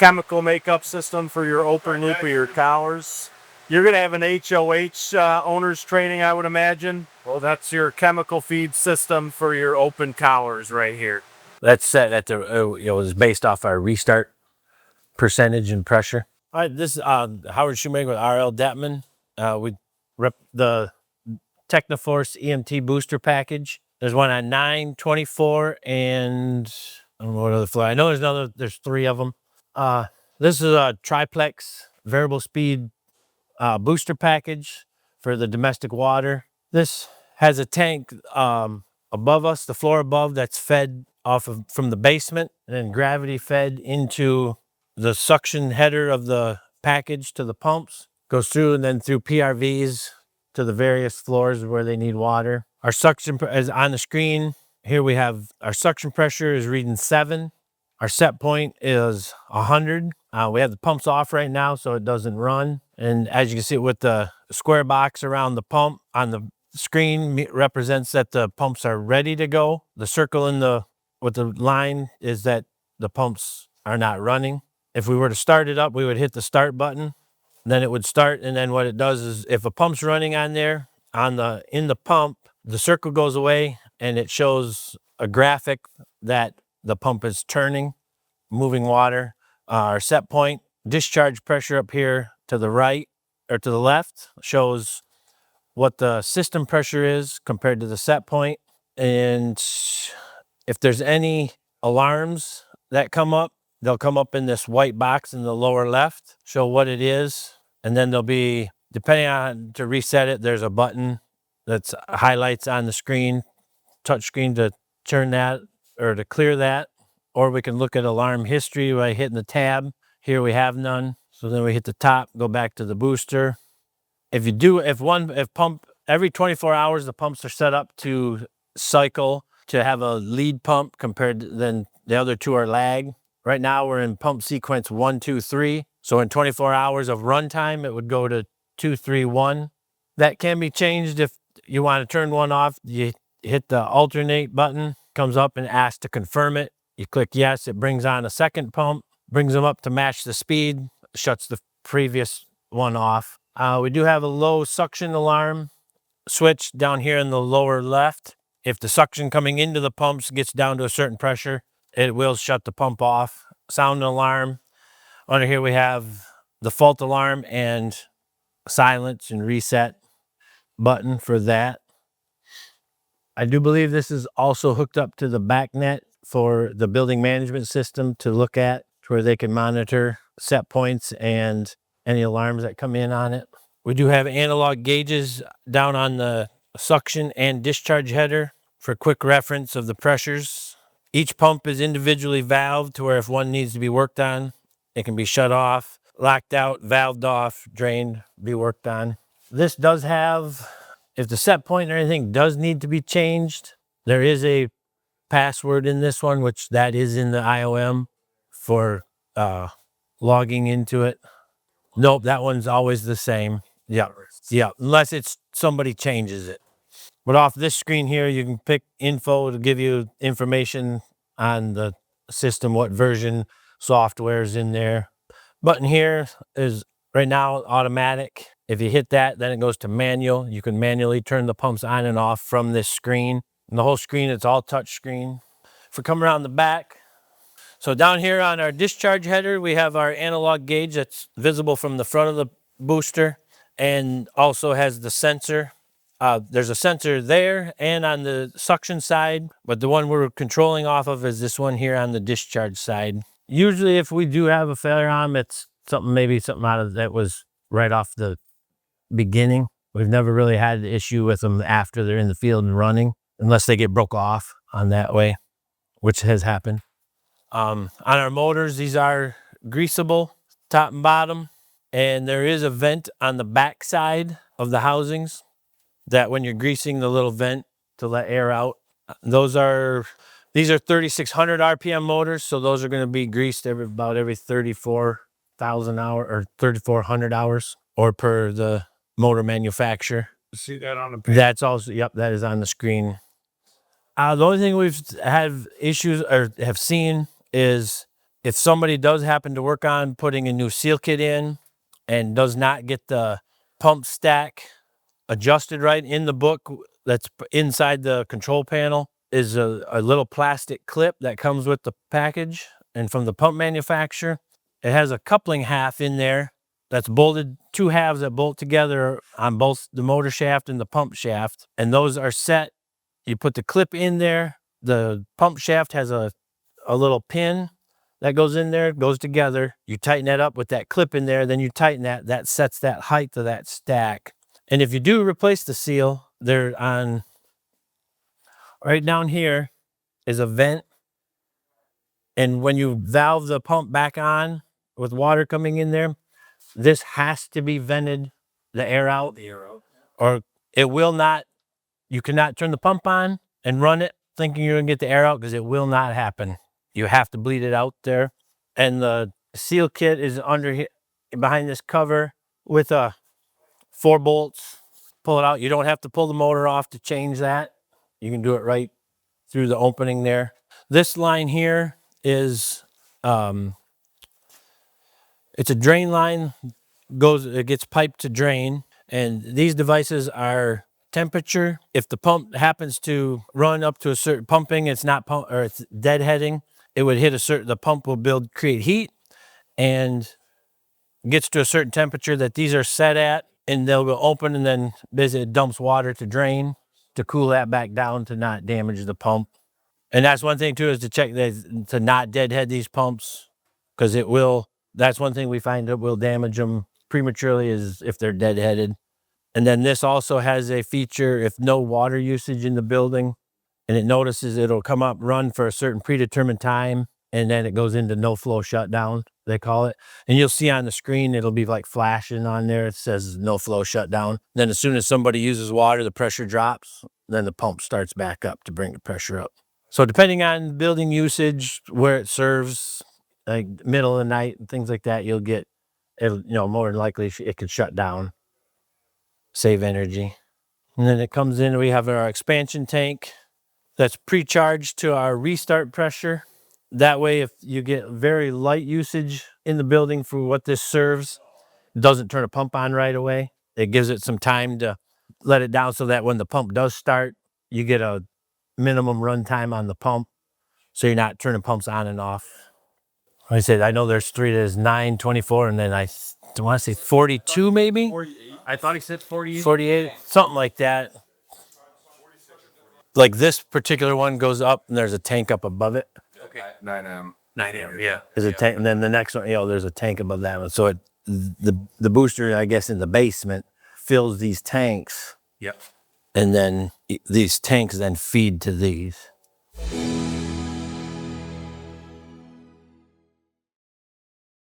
chemical makeup system for your open loop of your collars. You're going to have an HOH owner's training, I would imagine. Well, that's your chemical feed system for your open collars right here. That's set at the, it was based off our restart percentage and pressure. All right, this is Howard Shoemaker with RL Detman. We rep the Technoforce eMT booster package. There's one on 9, 24, and I don't know what other floor. I know there's 3 of them. This is a triplex variable speed booster package for the domestic water. This has a tank above us, the floor above, that's fed from the basement, and then gravity fed into the suction header of the package to the pumps, goes through and then through PRVs to the various floors where they need water. Our suction is on the screen. Here we have our suction pressure is reading 7. Our set point is 100. We have the pumps off right now, so it doesn't run. And as you can see with the square box around the pump on the screen represents that the pumps are ready to go. The circle with the line is that the pumps are not running. If we were to start it up, we would hit the start button. Then it would start, and then what it does is if a pump's running on there, in the pump, the circle goes away and it shows a graphic that the pump is turning, moving water. Our set point, discharge pressure up here to the right or to the left shows what the system pressure is compared to the set point. And if there's any alarms that come up, they'll come up in this white box in the lower left, show what it is. And then there'll be, depending on, to reset it, there's a button that's highlights on the screen, touch screen, to turn that or to clear that. Or we can look at alarm history by hitting the tab. Here we have none. So then we hit the top, go back to the booster. If pump, every 24 hours, the pumps are set up to cycle to have a lead pump compared to, then the other 2 are lag. Right now we're in pump sequence 1, 2, 3. So in 24 hours of runtime, it would go to 2, 3, 1. That can be changed if you want to turn one off. You hit the alternate button, comes up and asks to confirm it. You click yes, it brings on a second pump, brings them up to match the speed, shuts the previous one off. We do have a low suction alarm switch down here in the lower left. If the suction coming into the pumps gets down to a certain pressure, it will shut the pump off. Sound alarm. Under here we have the fault alarm and silence and reset button for that. I do believe this is also hooked up to the back net for the building management system to look at, where they can monitor set points and any alarms that come in on it. We do have analog gauges down on the suction and discharge header for quick reference of the pressures. Each pump is individually valved to where if one needs to be worked on, it can be shut off, locked out, valved off, drained, be worked on. This does have, if the set point or anything does need to be changed, there is a password in this one, which that is in the IOM for logging into it. Nope, that one's always the same. Yeah, unless it's somebody changes it. But off this screen here, you can pick info to give you information on the system, what version software is in there. Button here is right now automatic. If you hit that, then it goes to manual. You can manually turn the pumps on and off from this screen. And the whole screen, it's all touch screen. If we come around the back, so down here on our discharge header, we have our analog gauge that's visible from the front of the booster and also has the sensor. There's a sensor there and on the suction side, but the one we're controlling off of is this one here on the discharge side. Usually if we do have a failure on, it's maybe something out of that was right off the beginning. We've never really had an issue with them after they're in the field and running, unless they get broke off on that way, which has happened. On our motors, these are greasable, top and bottom, and there is a vent on the back side of the housings that when you're greasing the little vent to let air out. These are 3,600 RPM motors, so those are going to be greased about every 34,000 hours or 3,400 hours, or per the motor manufacturer. See that on the page? That's also, yep, that is on the screen. The only thing we've had issues or have seen is If somebody does happen to work on putting a new seal kit in and does not get the pump stack adjusted right, in the book that's inside the control panel is a little plastic clip that comes with the package and from the pump manufacturer. It has a coupling half in there that's bolted, two halves that bolt together on both the motor shaft and the pump shaft, and those are set. You put the clip in there. The pump shaft has a little pin that goes in there, goes together. You tighten that up with that clip in there, then you tighten that. That sets that height of that stack. And if you do replace the seal, they're on, right down here is a vent. And when you valve the pump back on with water coming in there, this has to be vented, the air out, or it will not, you cannot turn the pump on and run it thinking you're gonna get the air out, because it will not happen. You have to bleed it out there. And the seal kit is under here, behind this cover with 4 bolts. Pull it out. You don't have to pull the motor off to change that. You can do it right through the opening there. This line here is, it's a drain line, it gets piped to drain. And these devices are temperature. If the pump happens to run up to a certain pumping, it's not pump, or it's deadheading, it would hit a certain, the pump will create heat and gets to a certain temperature that these are set at, and they'll go open, and then basically it dumps water to drain to cool that back down to not damage the pump. And that's one thing too, is to check that, to not deadhead these pumps, because it will, that's one thing we find that will damage them prematurely, is if they're deadheaded. And then this also has a feature, if no water usage in the building, and it notices, it'll come up, run for a certain predetermined time, and then it goes into no flow shutdown, they call it. And you'll see on the screen, it'll be like flashing on there. It says no flow shutdown. Then as soon as somebody uses water, the pressure drops, then the pump starts back up to bring the pressure up. So depending on building usage, where it serves, like middle of the night and things like that, you'll get, it'll, you know, more than likely it could shut down, save energy. And then it comes in, we have our expansion tank that's pre-charged to our restart pressure. That way, if you get very light usage in the building for what this serves, it doesn't turn a pump on right away. It gives it some time to let it down, so that when the pump does start, you get a minimum run time on the pump, so you're not turning pumps on and off. Like I said, I know there's 3, there's 9, 24, and then I want to say 42 maybe? 48. I thought he said 48. 48, something like that. Like this particular one goes up, and there's a tank up above it. Okay. 9M. 9M, yeah. There's a tank, and then the next one, you know, there's a tank above that one. So it, the booster, I guess, in the basement fills these tanks, Yep. and then these tanks then feed to these.